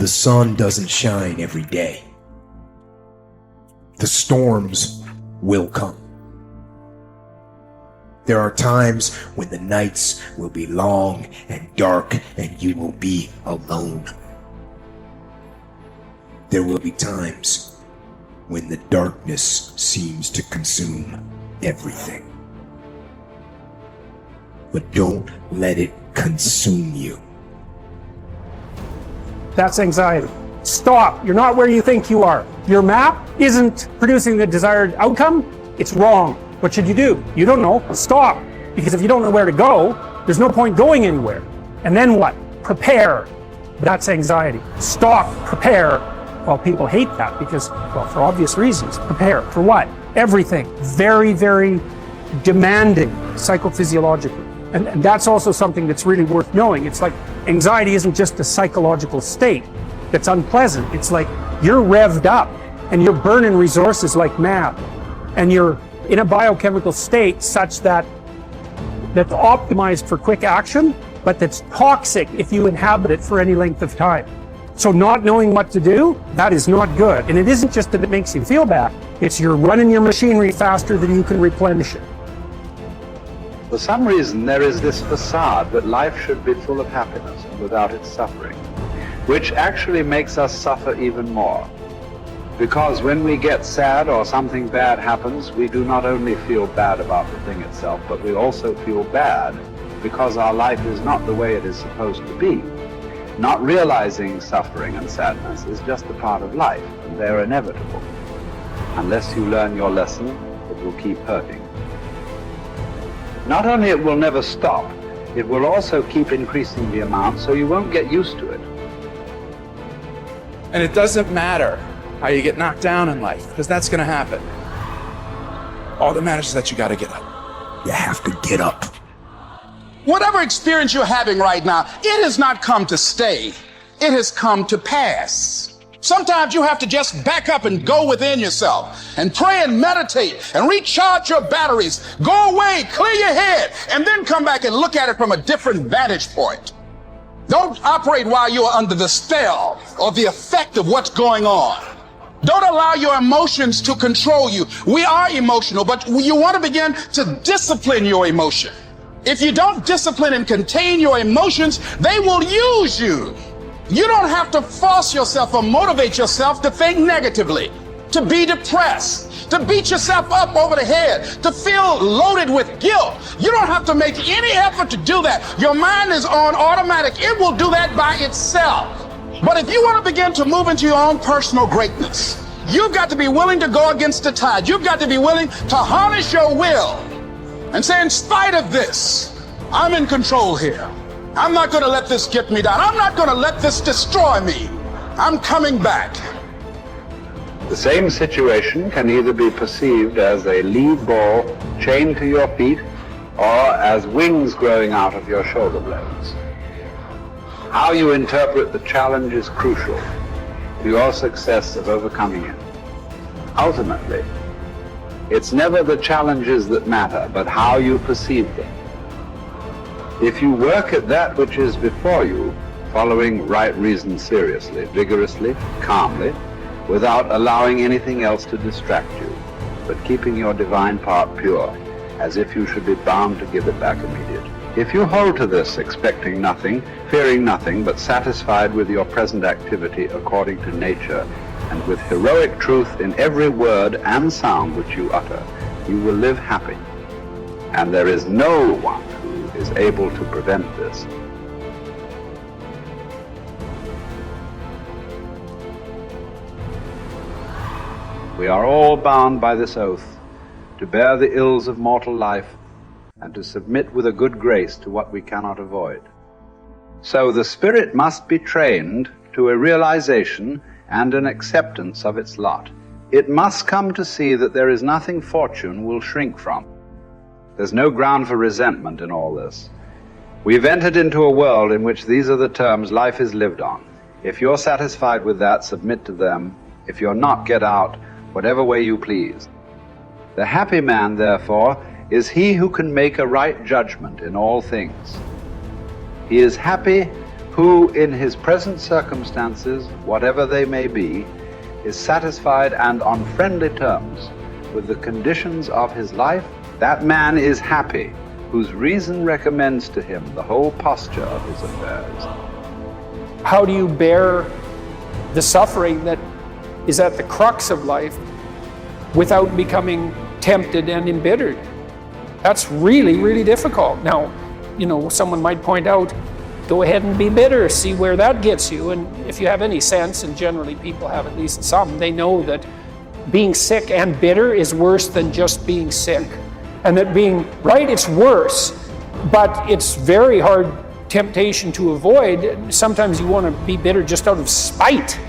The sun doesn't shine every day. The storms will come. There are times when the nights will be long and dark and you will be alone. There will be times when the darkness seems to consume everything. But don't let it consume you. That's anxiety. Stop. You're not where you think you are. Your map isn't producing the desired outcome. It's wrong. What should you do? You don't know. Stop. Because if you don't know where to go, there's no point going anywhere. And then what? Prepare. That's anxiety. Stop. Prepare. Well, people hate that because, well, for obvious reasons. Prepare. For what? Everything. Very, very demanding psychophysiologically. And that's also something that's really worth knowing. It's like anxiety isn't just a psychological state that's unpleasant. It's like you're revved up and you're burning resources like mad. And you're in a biochemical state such that's optimized for quick action, but that's toxic if you inhabit it for any length of time. So not knowing what to do, that is not good. And it isn't just that it makes you feel bad. It's you're running your machinery faster than you can replenish it. For some reason, there is this facade that life should be full of happiness and without its suffering, which actually makes us suffer even more. Because when we get sad or something bad happens, we do not only feel bad about the thing itself, but we also feel bad because our life is not the way it is supposed to be. Not realizing suffering and sadness is just a part of life, and they're inevitable. Unless you learn your lesson, it will keep hurting. Not only it will never stop, it will also keep increasing the amount, so you won't get used to it. And it doesn't matter how you get knocked down in life, because that's going to happen. All that matters is that you got to get up. You have to get up. Whatever experience you're having right now, it has not come to stay. It has come to pass. Sometimes you have to just back up and go within yourself and pray and meditate and recharge your batteries. Go away, clear your head, and then come back and look at it from a different vantage point. Don't operate while you are under the spell or the effect of what's going on. Don't allow your emotions to control you. We are emotional, but you want to begin to discipline your emotion. If you don't discipline and contain your emotions, they will use you. You don't have to force yourself or motivate yourself to think negatively, to be depressed, to beat yourself up over the head, to feel loaded with guilt. You don't have to make any effort to do that. Your mind is on automatic. It will do that by itself. But if you want to begin to move into your own personal greatness, you've got to be willing to go against the tide. You've got to be willing to harness your will and say, in spite of this, I'm in control here. I'm not going to let this get me down. I'm not going to let this destroy me. I'm coming back. The same situation can either be perceived as a lead ball chained to your feet or as wings growing out of your shoulder blades. How you interpret the challenge is crucial to your success of overcoming it. Ultimately, it's never the challenges that matter, but how you perceive them. If you work at that which is before you, following right reason seriously, vigorously, calmly, without allowing anything else to distract you, but keeping your divine part pure, as if you should be bound to give it back immediately. If you hold to this, expecting nothing, fearing nothing, but satisfied with your present activity according to nature, and with heroic truth in every word and sound which you utter, you will live happy. And there is no one who is able to prevent this. We are all bound by this oath to bear the ills of mortal life and to submit with a good grace to what we cannot avoid. So the spirit must be trained to a realization and an acceptance of its lot. It must come to see that there is nothing fortune will shrink from. There's no ground for resentment in all this. We've entered into a world in which these are the terms life is lived on. If you're satisfied with that, submit to them. If you're not, get out, whatever way you please. The happy man, therefore, is he who can make a right judgment in all things. He is happy who in his present circumstances, whatever they may be, is satisfied and on friendly terms with the conditions of his life, that man is happy, whose reason recommends to him the whole posture of his affairs. How do you bear the suffering that is at the crux of life without becoming tempted and embittered? That's really, really difficult. Now, someone might point out, go ahead and be bitter, see where that gets you. And if you have any sense, and generally people have at least some, they know that being sick and bitter is worse than just being sick. And that being right, it's worse, but it's very hard temptation to avoid. Sometimes you want to be bitter just out of spite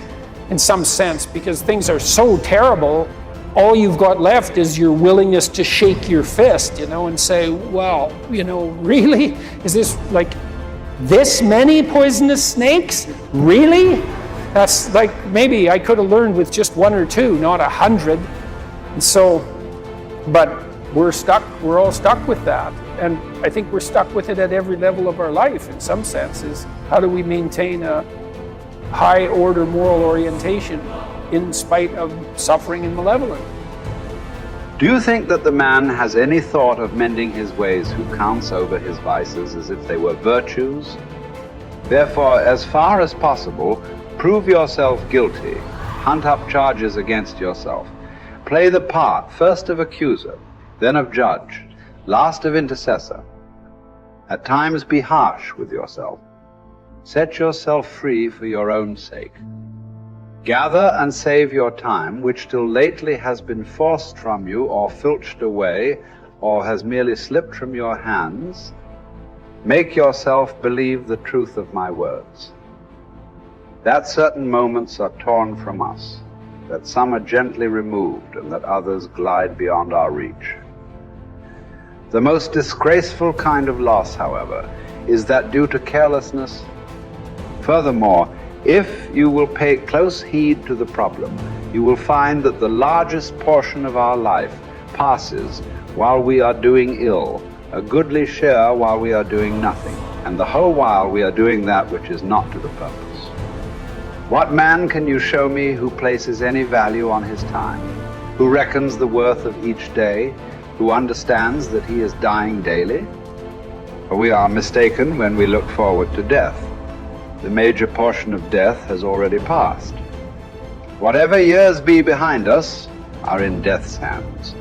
in some sense, because things are so terrible. All you've got left is your willingness to shake your fist, and say, well, really? Is this like this many poisonous snakes? Really? That's like, maybe I could have learned with just 1 or 2, not 100. And so, but we're all stuck with that. And I think we're stuck with it at every level of our life in some senses. How do we maintain a high order moral orientation in spite of suffering and malevolence? Do you think that the man has any thought of mending his ways who counts over his vices as if they were virtues? Therefore, as far as possible, prove yourself guilty, hunt up charges against yourself, play the part first of accuser, then of judge, last of intercessor. At times be harsh with yourself. Set yourself free for your own sake. Gather and save your time, which till lately has been forced from you or filched away, or has merely slipped from your hands. Make yourself believe the truth of my words, that certain moments are torn from us, that some are gently removed, and that others glide beyond our reach. The most disgraceful kind of loss, however, is that due to carelessness. Furthermore, if you will pay close heed to the problem, you will find that the largest portion of our life passes while we are doing ill, a goodly share while we are doing nothing, and the whole while we are doing that which is not to the purpose. What man can you show me who places any value on his time, who reckons the worth of each day, who understands that he is dying daily? For we are mistaken when we look forward to death. The major portion of death has already passed. Whatever years be behind us are in death's hands.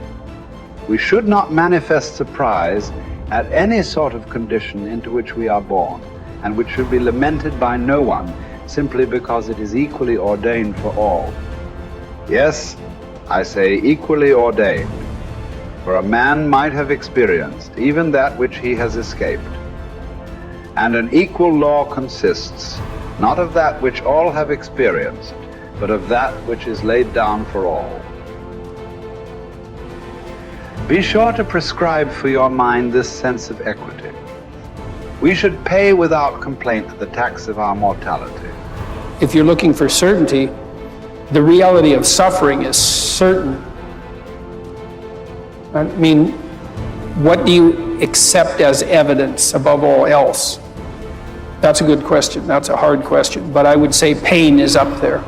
We should not manifest surprise at any sort of condition into which we are born, and which should be lamented by no one, simply because it is equally ordained for all. Yes, I say equally ordained, for a man might have experienced even that which he has escaped. And an equal law consists not of that which all have experienced, but of that which is laid down for all. Be sure to prescribe for your mind this sense of equity. We should pay without complaint the tax of our mortality. If you're looking for certainty, the reality of suffering is certain. I mean, what do you accept as evidence above all else? That's a good question. That's a hard question. But I would say pain is up there.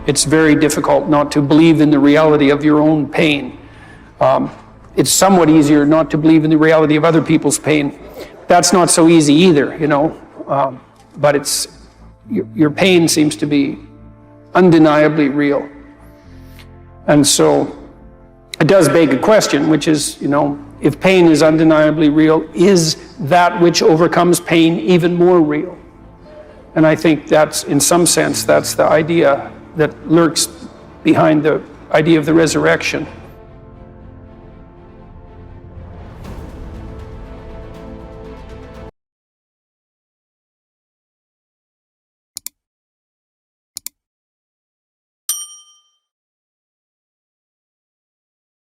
It's very difficult not to believe in the reality of your own pain. It's somewhat easier not to believe in the reality of other people's pain. That's not so easy either, but your pain seems to be undeniably real. And so it does beg a question, which is, if pain is undeniably real, is that which overcomes pain even more real? And I think that's, in some sense, that's the idea that lurks behind the idea of the resurrection.